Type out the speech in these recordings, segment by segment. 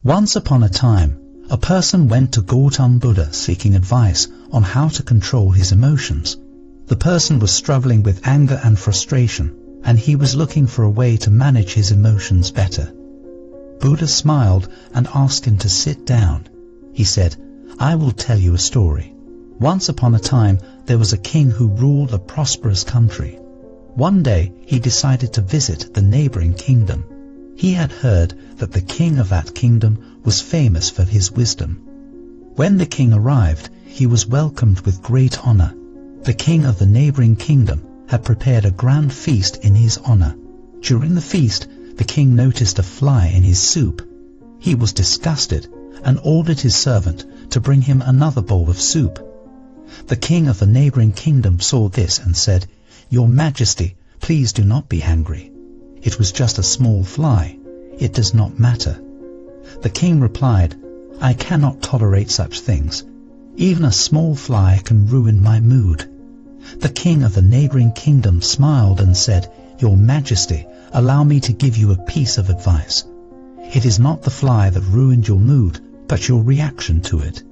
Once upon a time, a person went to Gautama Buddha seeking advice on how to control his emotions. The person was struggling with anger and frustration, and he was looking for a way to manage his emotions better. Buddha smiled and asked him to sit down. He said, "I will tell you a story. Once upon a time, there was a king who ruled a prosperous country. One day, he decided to visit the neighboring kingdom. He had heard that the king of that kingdom was famous for his wisdom. When the king arrived, he was welcomed with great honor. The king of the neighboring kingdom had prepared a grand feast in his honor. During the feast, the king noticed a fly in his soup. He was disgusted and ordered his servant to bring him another bowl of soup. The king of the neighboring kingdom saw this and said, "Your Majesty, please do not be angry. It was just a small fly. It does not matter." The king replied, "I cannot tolerate such things. Even a small fly can ruin my mood." The king of the neighboring kingdom smiled and said, "Your Majesty, allow me to give you a piece of advice. It is not the fly that ruined your mood, but your reaction to it.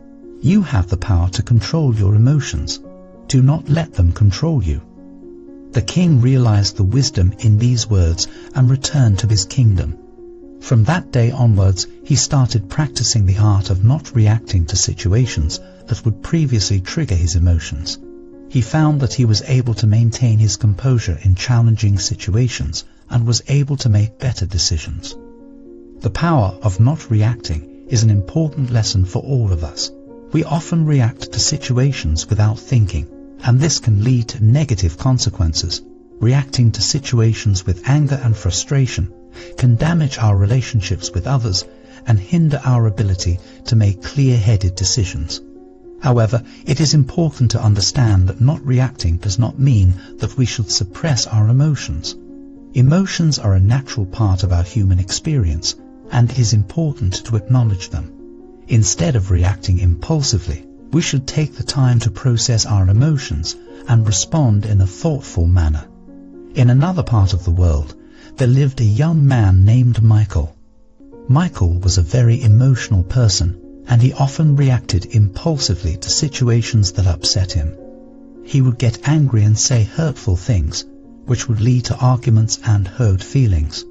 You have the power to control your emotions. Do not let them control you." The king realized the wisdom in these words and returned to his kingdom. From that day onwards, he started practicing the art of not reacting to situations that would previously trigger his emotions. He found that he was able to maintain his composure in challenging situations and was able to make better decisions. The power of not reacting is an important lesson for all of us. We often react to situations without thinking, and this can lead to negative consequences. Reacting to situations with anger and frustration can damage our relationships with others and hinder our ability to make clear-headed decisions. However, it is important to understand that not reacting does not mean that we should suppress our emotions. Emotions are a natural part of our human experience, and it is important to acknowledge them. Instead of reacting impulsively, we should take the time to process our emotions and respond in a thoughtful manner. In another part of the world, there lived a young man named Michael. Michael was a very emotional person, and he often reacted impulsively to situations that upset him. He would get angry and say hurtful things, which would lead to arguments and hurt feelings.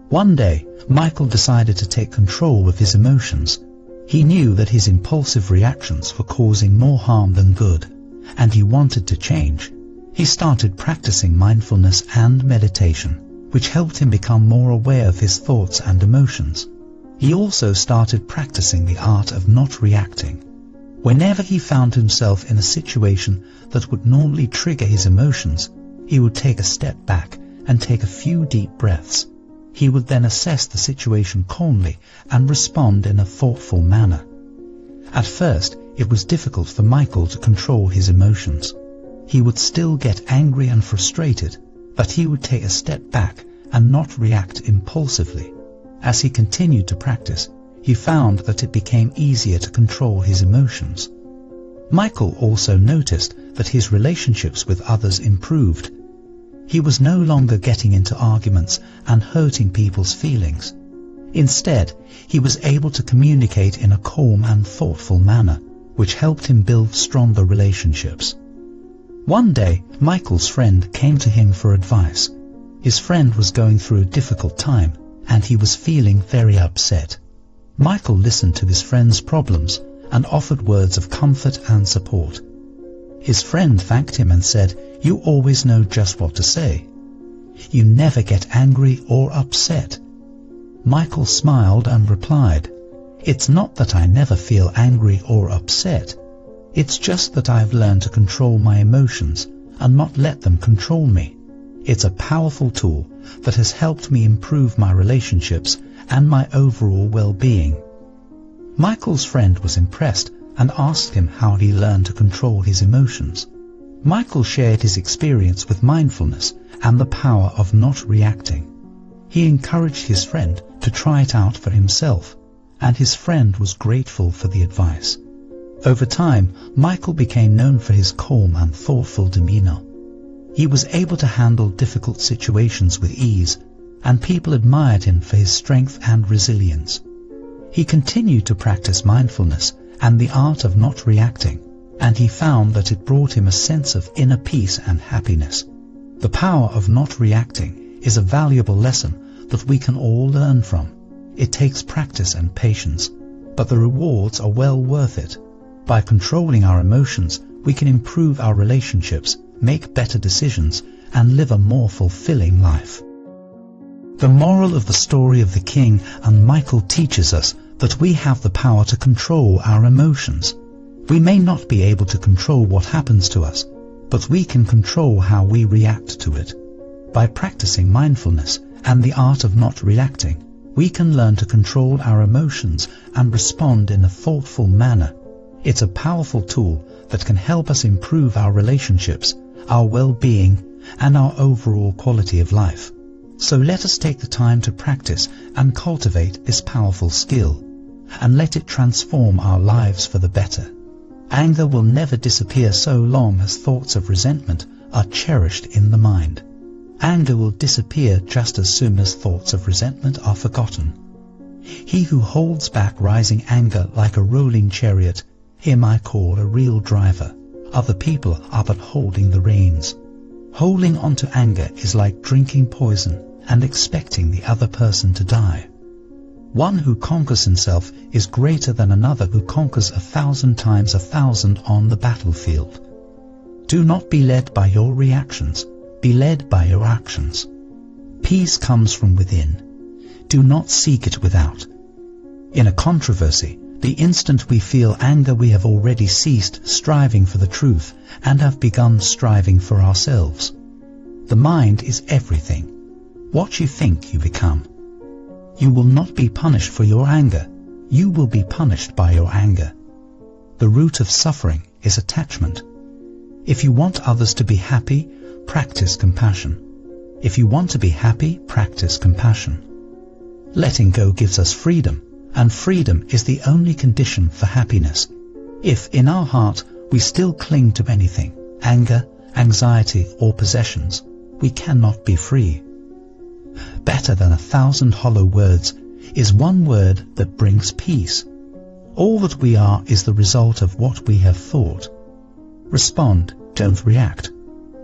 One day, Michael decided to take control of his emotions. He knew that his impulsive reactions were causing more harm than good, and he wanted to change. He started practicing mindfulness and meditation, which helped him become more aware of his thoughts and emotions. He also started practicing the art of not reacting. Whenever he found himself in a situation that would normally trigger his emotions, he would take a step back and take a few deep breaths. He would then assess the situation calmly and respond in a thoughtful manner. At first, it was difficult for Michael to control his emotions. He would still get angry and frustrated, but he would take a step back and not react impulsively. As he continued to practice, he found that it became easier to control his emotions. Michael also noticed that his relationships with others improved. He was no longer getting into arguments and hurting people's feelings. Instead, he was able to communicate in a calm and thoughtful manner, which helped him build stronger relationships. One day, Michael's friend came to him for advice. His friend was going through a difficult time, and he was feeling very upset. Michael listened to his friend's problems and offered words of comfort and support. His friend thanked him and said, "You always know just what to say. You never get angry or upset." Michael smiled and replied, "It's not that I never feel angry or upset. It's just that I've learned to control my emotions and not let them control me. It's a powerful tool that has helped me improve my relationships and my overall well-being." Michael's friend was impressed and asked him how he learned to control his emotions. Michael shared his experience with mindfulness and the power of not reacting. He encouraged his friend to try it out for himself, and his friend was grateful for the advice. Over time, Michael became known for his calm and thoughtful demeanor. He was able to handle difficult situations with ease, and people admired him for his strength and resilience. He continued to practice mindfulness and the art of not reacting, and he found that it brought him a sense of inner peace and happiness. The power of not reacting is a valuable lesson that we can all learn from. It takes practice and patience, but the rewards are well worth it. By controlling our emotions, we can improve our relationships, make better decisions, and live a more fulfilling life. The moral of the story of the king and Michael teaches us that we have the power to control our emotions. We may not be able to control what happens to us, but we can control how we react to it. By practicing mindfulness and the art of not reacting, we can learn to control our emotions and respond in a thoughtful manner. It's a powerful tool that can help us improve our relationships, our well-being, and our overall quality of life. So let us take the time to practice and cultivate this powerful skill, and let it transform our lives for the better. Anger will never disappear so long as thoughts of resentment are cherished in the mind. Anger will disappear just as soon as thoughts of resentment are forgotten. He who holds back rising anger like a rolling chariot, him I call a real driver. Other people are but holding the reins. Holding on to anger is like drinking poison and expecting the other person to die. One who conquers himself is greater than another who conquers 1,000 times 1,000 on the battlefield. Do not be led by your reactions, be led by your actions. Peace comes from within. Do not seek it without. In a controversy, the instant we feel anger, we have already ceased striving for the truth and have begun striving for ourselves. The mind is everything. What you think, you become. You will not be punished for your anger. You will be punished by your anger. The root of suffering is attachment. If you want others to be happy, practice compassion. If you want to be happy, practice compassion. Letting go gives us freedom, and freedom is the only condition for happiness. If in our heart we still cling to anything, anger, anxiety, or possessions, we cannot be free. Better than 1,000 hollow words is one word that brings peace. All that we are is the result of what we have thought. Respond, don't react.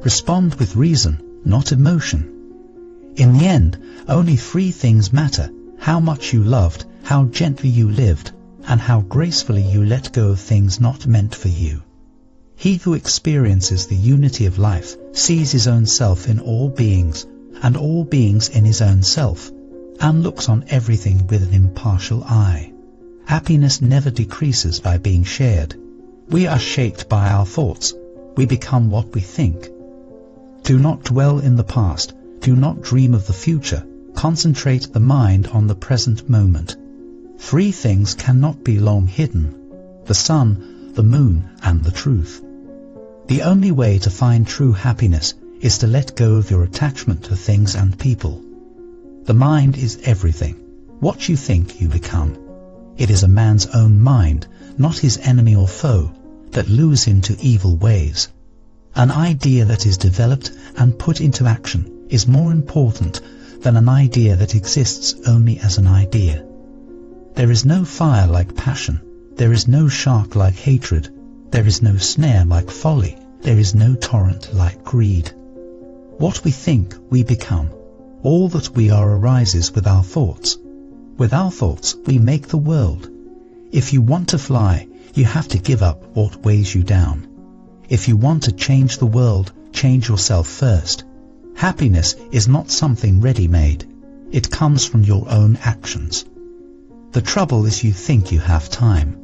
Respond with reason, not emotion. In the end, only 3 things matter: how much you loved, how gently you lived, and how gracefully you let go of things not meant for you. He who experiences the unity of life sees his own self in all beings, and all beings in his own self, and looks on everything with an impartial eye. Happiness never decreases by being shared. We are shaped by our thoughts. We become what we think. Do not dwell in the past. Do not dream of the future. Concentrate the mind on the present moment. 3 things cannot be long hidden: the sun, the moon, and the truth. The only way to find true happiness is to let go of your attachment to things and people. The mind is everything. What you think, you become. It is a man's own mind, not his enemy or foe, that lures him to evil ways. An idea that is developed and put into action is more important than an idea that exists only as an idea. There is no fire like passion. There is no shark like hatred. There is no snare like folly. There is no torrent like greed. What we think, we become. All that we are arises with our thoughts. With our thoughts, we make the world. If you want to fly, you have to give up what weighs you down. If you want to change the world, change yourself first. Happiness is not something ready-made. It comes from your own actions. The trouble is you think you have time.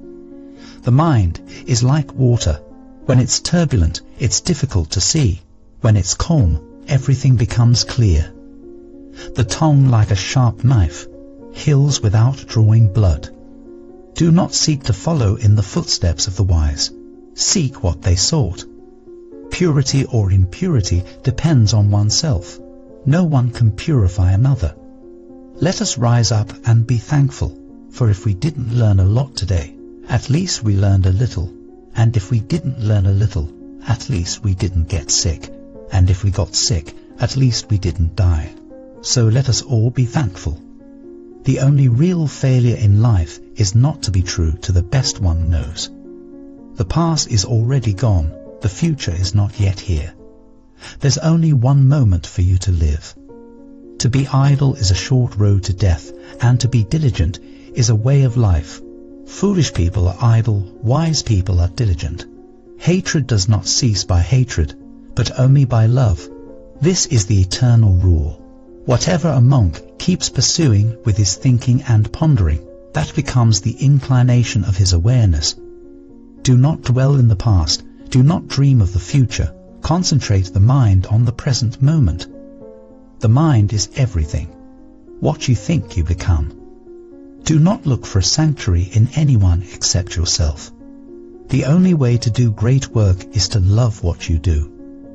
The mind is like water. When it's turbulent, it's difficult to see. When it's calm, everything becomes clear. The tongue, like a sharp knife, kills without drawing blood. Do not seek to follow in the footsteps of the wise. Seek what they sought. Purity or impurity depends on oneself. No one can purify another. Let us rise up and be thankful, for if we didn't learn a lot today, at least we learned a little. And if we didn't learn a little, at least we didn't get sick. And if we got sick, at least we didn't die. So let us all be thankful. The only real failure in life is not to be true to the best one knows. The past is already gone, the future is not yet here. There's only one moment for you to live. To be idle is a short road to death, and to be diligent is a way of life. Foolish people are idle, wise people are diligent. Hatred does not cease by hatred, but only by love. This is the eternal rule. Whatever a monk keeps pursuing with his thinking and pondering, that becomes the inclination of his awareness. Do not dwell in the past, do not dream of the future, concentrate the mind on the present moment. The mind is everything. What you think you become. Do not look for a sanctuary in anyone except yourself. The only way to do great work is to love what you do.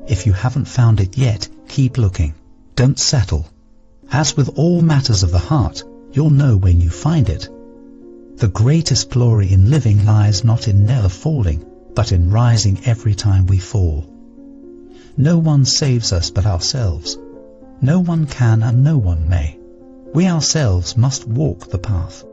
If you haven't found it yet, keep looking. Don't settle. As with all matters of the heart, you'll know when you find it. The greatest glory in living lies not in never falling, but in rising every time we fall. No one saves us but ourselves. No one can and no one may. We ourselves must walk the path.